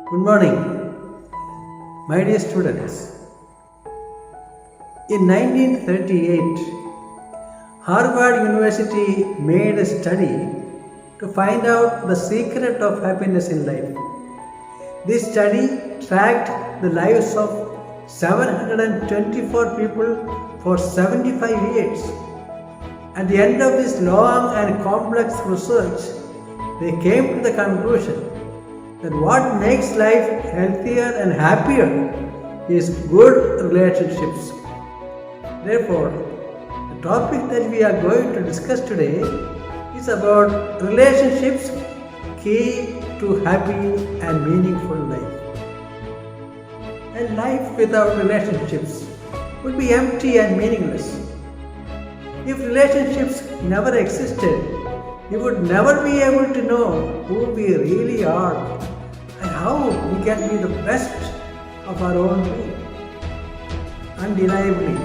Good morning, my dear students. In 1938, Harvard University made a study to find out the secret of happiness in life. This study tracked the lives of 724 people for 75 years. At the end of this long and complex research, they came to the conclusion that what makes life healthier and happier is good relationships. Therefore, the topic that we are going to discuss today is about relationships key to happy and meaningful life. And life without relationships would be empty and meaningless. If relationships never existed, we would never be able to know who we really are and how we can be the best of our own being. Undeniably,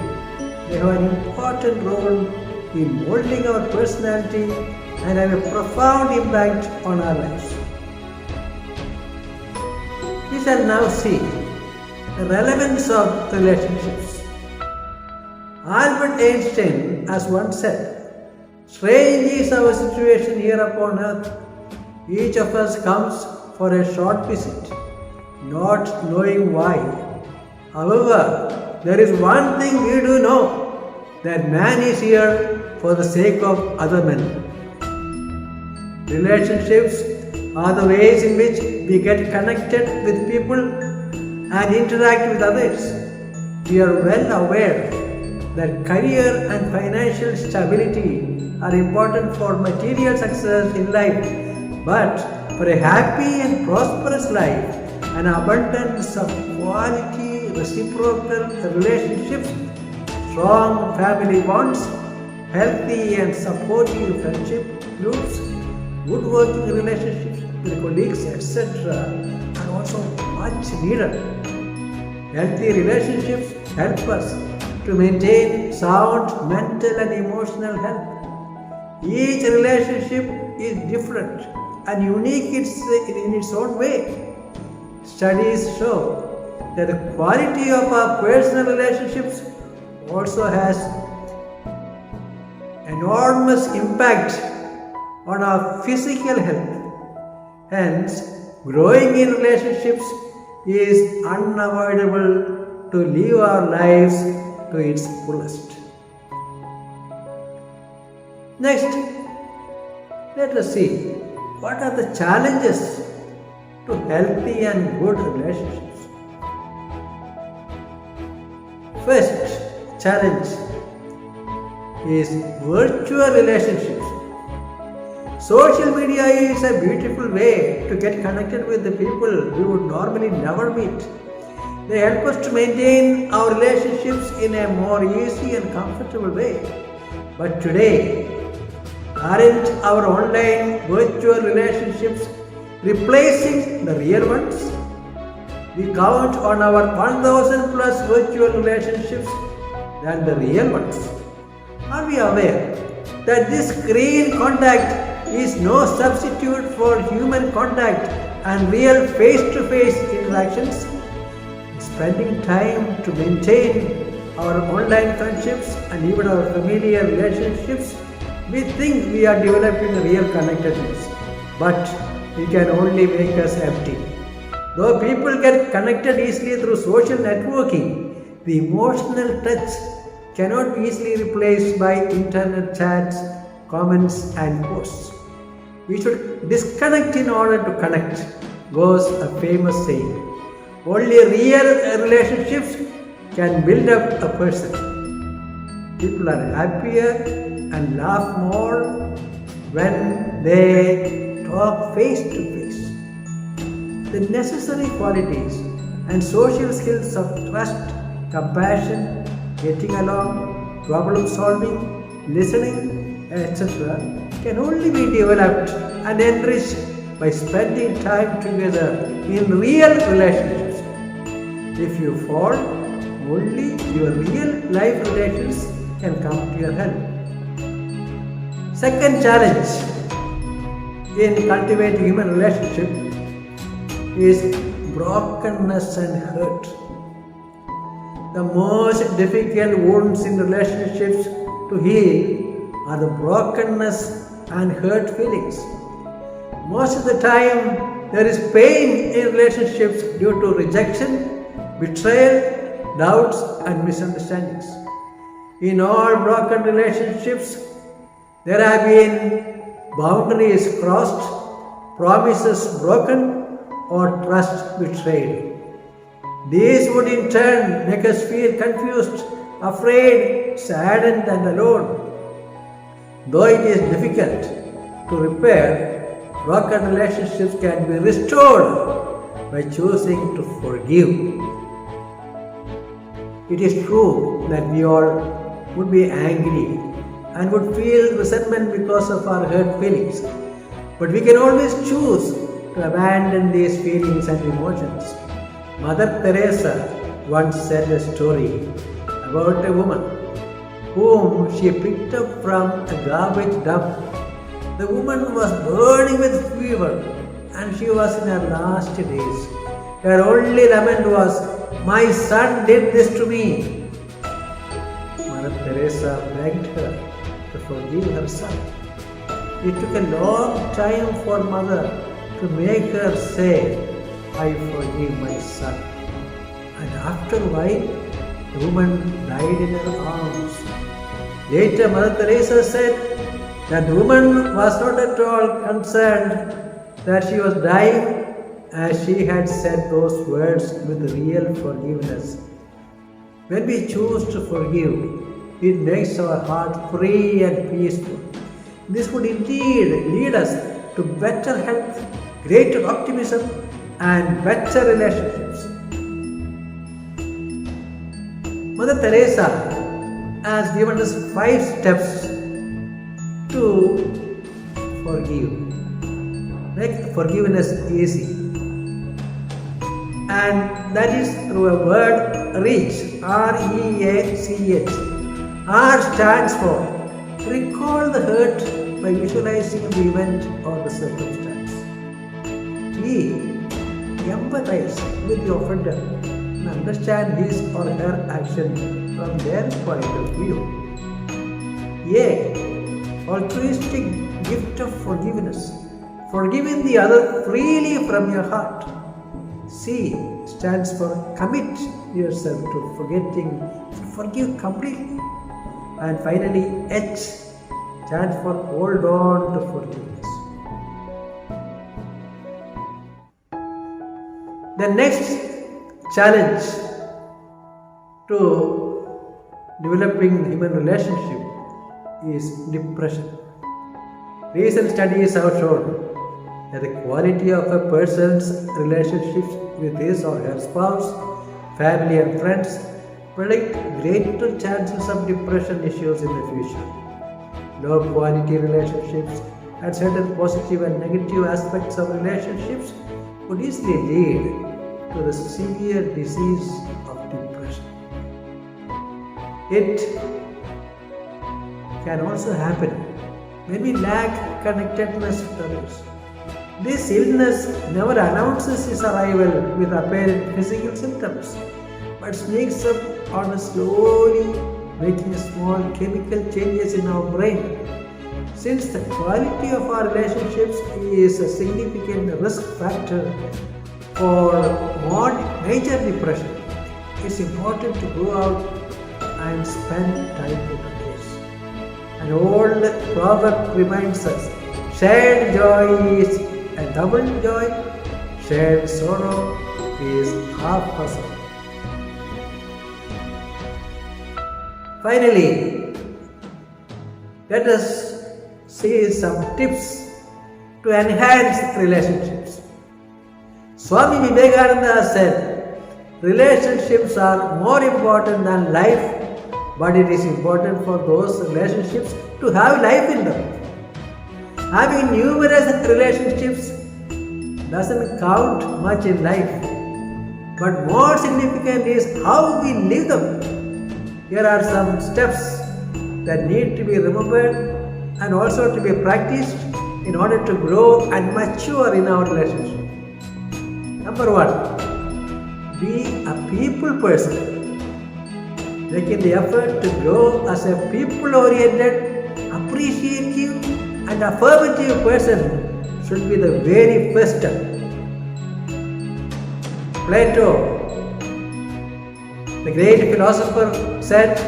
they have an important role in molding our personality and have a profound impact on our lives. We shall now see the relevance of relationships. Albert Einstein has once said, "Strange is our situation here upon earth. Each of us comes for a short visit, not knowing why. However, there is one thing we do know, that man is here for the sake of other men." Relationships are the ways in which we get connected with people and interact with others. We are well aware that career and financial stability are important for material success in life, but for a happy and prosperous life, an abundance of quality, reciprocal relationships, strong family bonds, healthy and supportive friendship groups, good working relationships with colleagues, etc., are also much needed. Healthy relationships help us to maintain sound mental and emotional health. Each relationship is different and unique in its own way. Studies show that the quality of our personal relationships also has enormous impact on our physical health. Hence, growing in relationships is unavoidable to live our lives to its fullest. Next, let us see what are the challenges to healthy and good relationships. First challenge is virtual relationships. Social media is a beautiful way to get connected with the people we would normally never meet. They help us to maintain our relationships in a more easy and comfortable way. But today, aren't our online virtual relationships replacing the real ones? We count on our 1000 plus virtual relationships than the real ones. Are we aware that this screen contact is no substitute for human contact and real face-to-face interactions? Spending time to maintain our online friendships and even our familiar relationships, we think we are developing a real connectedness, but it can only make us empty. Though people get connected easily through social networking, the emotional touch cannot be easily replaced by internet chats, comments and posts. We should disconnect in order to connect, goes a famous saying. Only real relationships can build up a person. People are happier and laugh more when they talk face to face. The necessary qualities and social skills of trust, compassion, getting along, problem solving, listening, etc. can only be developed and enriched by spending time together in real relationships. If you fall, only your real life relations can come to your help. Second challenge in cultivating human relationship is brokenness and hurt. The most difficult wounds in relationships to heal are the brokenness and hurt feelings. Most of the time, there is pain in relationships due to rejection, betrayal, doubts, and misunderstandings. In all broken relationships, there have been boundaries crossed, promises broken, or trust betrayed. These would in turn make us feel confused, afraid, saddened, and alone. Though it is difficult to repair, broken relationships can be restored by choosing to forgive. It is true that we all would be angry and would feel resentment because of our hurt feelings, but we can always choose to abandon these feelings and emotions. Mother Teresa once said a story about a woman whom she picked up from a garbage dump. The woman was burning with fever and she was in her last days. Her only lament was, "My son did this to me." Mother Teresa begged her to forgive her son. It took a long time for Mother to make her say, "I forgive my son." And after a while, the woman died in her arms. Later, Mother Teresa said that the woman was not at all concerned that she was dying, as she had said those words with real forgiveness. When we choose to forgive, it makes our heart free and peaceful. This would indeed lead us to better health, greater optimism, and better relationships. Mother Teresa has given us 5 steps to forgive. Make forgiveness easy. And that is through a word, reach, R-E-A-C-H. R stands for recall the hurt by visualizing the event or the circumstance. E, empathize with the offender and understand his or her action from their point of view. A, altruistic gift of forgiveness, forgiving the other freely from your heart. C stands for commit yourself to forgetting, to forgive completely. And finally, H stands for hold on to forgiveness. The next challenge to developing human relationship is depression. Recent studies have shown that the quality of a person's relationships with his or her spouse, family and friends predict greater chances of depression issues in the future. Low quality relationships and certain positive and negative aspects of relationships could easily lead to the severe disease of depression. It can also happen when we lack connectedness with others. This illness never announces its arrival with apparent physical symptoms, but sneaks up on us slowly, making small chemical changes in our brain. Since the quality of our relationships is a significant risk factor for major depression, it's important to go out and spend time with others. An old proverb reminds us, shared joy is a double joy, shared sorrow is half a sorrow. Finally, let us see some tips to enhance relationships. Swami Vivekananda said, relationships are more important than life, but it is important for those relationships to have life in them. Having numerous relationships doesn't count much in life, but more significant is how we live them. Here are some steps that need to be remembered and also to be practiced in order to grow and mature in our relationship. Number one, be a people person. Making the effort to grow as a people-oriented, appreciative and affirmative person should be the very first step. Plato, the great philosopher, said,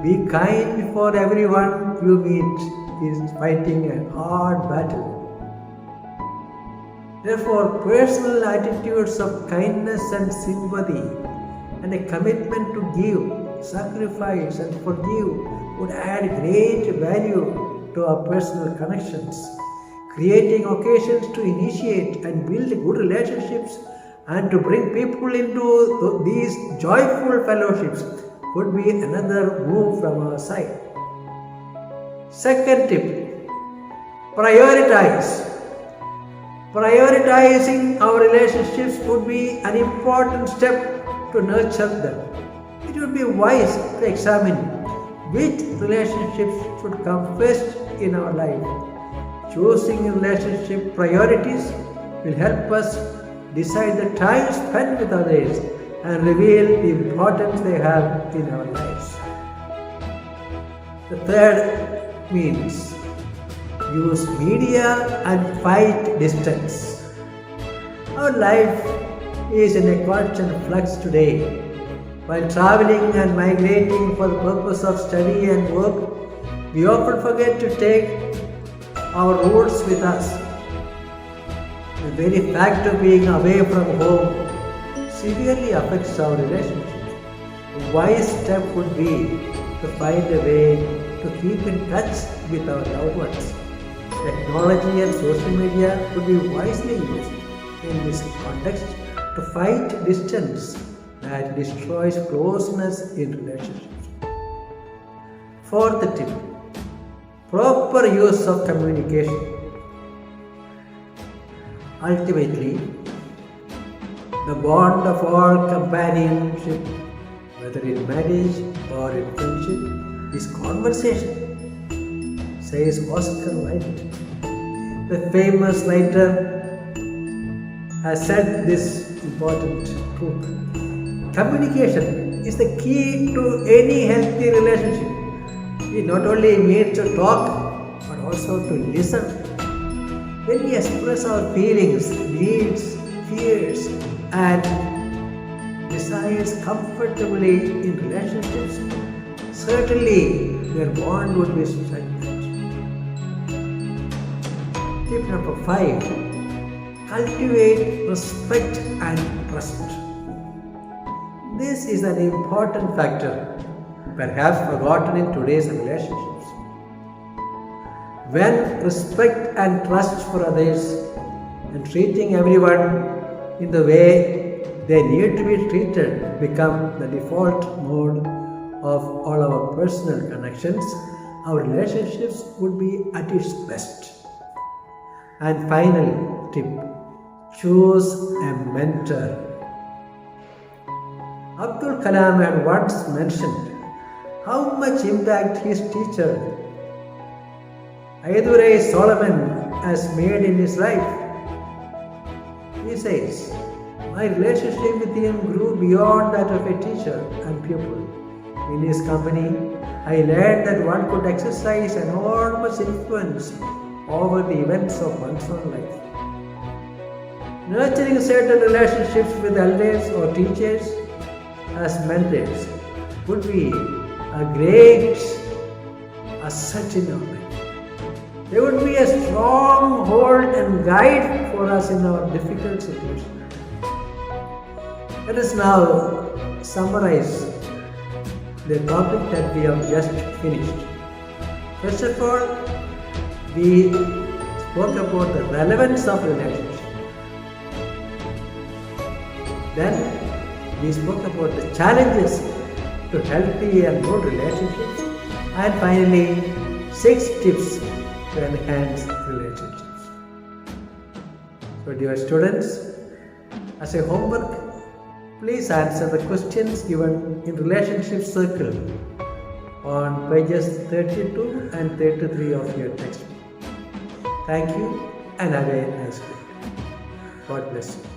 "Be kind, for everyone you meet is fighting a hard battle." Therefore, personal attitudes of kindness and sympathy and a commitment to give, sacrifice and forgive would add great value to our personal connections. Creating occasions to initiate and build good relationships and to bring people into these joyful fellowships would be another move from our side. Second tip, prioritize. Prioritizing our relationships would be an important step to nurture them. It would be wise to examine which relationships should come first in our life. Choosing relationship priorities will help us decide the time spent with others and reveal the importance they have in our lives. The third means use media and fight distance. Our life is in a constant flux today. While traveling and migrating for the purpose of study and work, we often forget to take our roots with us. The very fact of being away from home severely affects our relationships. A wise step would be to find a way to keep in touch with our loved ones. Technology and social media could be wisely used in this context to fight distance that destroys closeness in relationships. Fourth tip, proper use of communication. Ultimately, the bond of all companionship, whether in marriage or in friendship, is conversation, says Oscar Wilde. The famous writer has said this important truth. Communication is the key to any healthy relationship. We not only need to talk, but also to listen. When we express our feelings, needs, fears, and desires comfortably in relationships, certainly their bond would be strengthened. Tip number 5, cultivate respect and trust. This is an important factor, perhaps forgotten in today's relationships. When respect and trust for others and treating everyone in the way they need to be treated become the default mode of all our personal connections, our relationships would be at its best. And final tip, choose a mentor. Abdul Kalam had once mentioned how much impact his teacher, Ayyadurai Solomon, has made in his life. He says, "My relationship with him grew beyond that of a teacher and pupil. In his company, I learned that one could exercise enormous influence over the events of one's own life. Nurturing certain relationships with elders or teachers as mentors would be a great asset in our life. They would be a strong hold and guide for us in our difficult situations." Let us now summarize the topic that we have just finished. First of all, we spoke about the relevance of relationship. Then we spoke about the challenges to healthy and good relationships. And finally, 6 tips to enhance relationships. So dear students, as a homework, please answer the questions given in relationship circle on pages 32 and 33 of your textbook. Thank you and have a nice day. God bless you.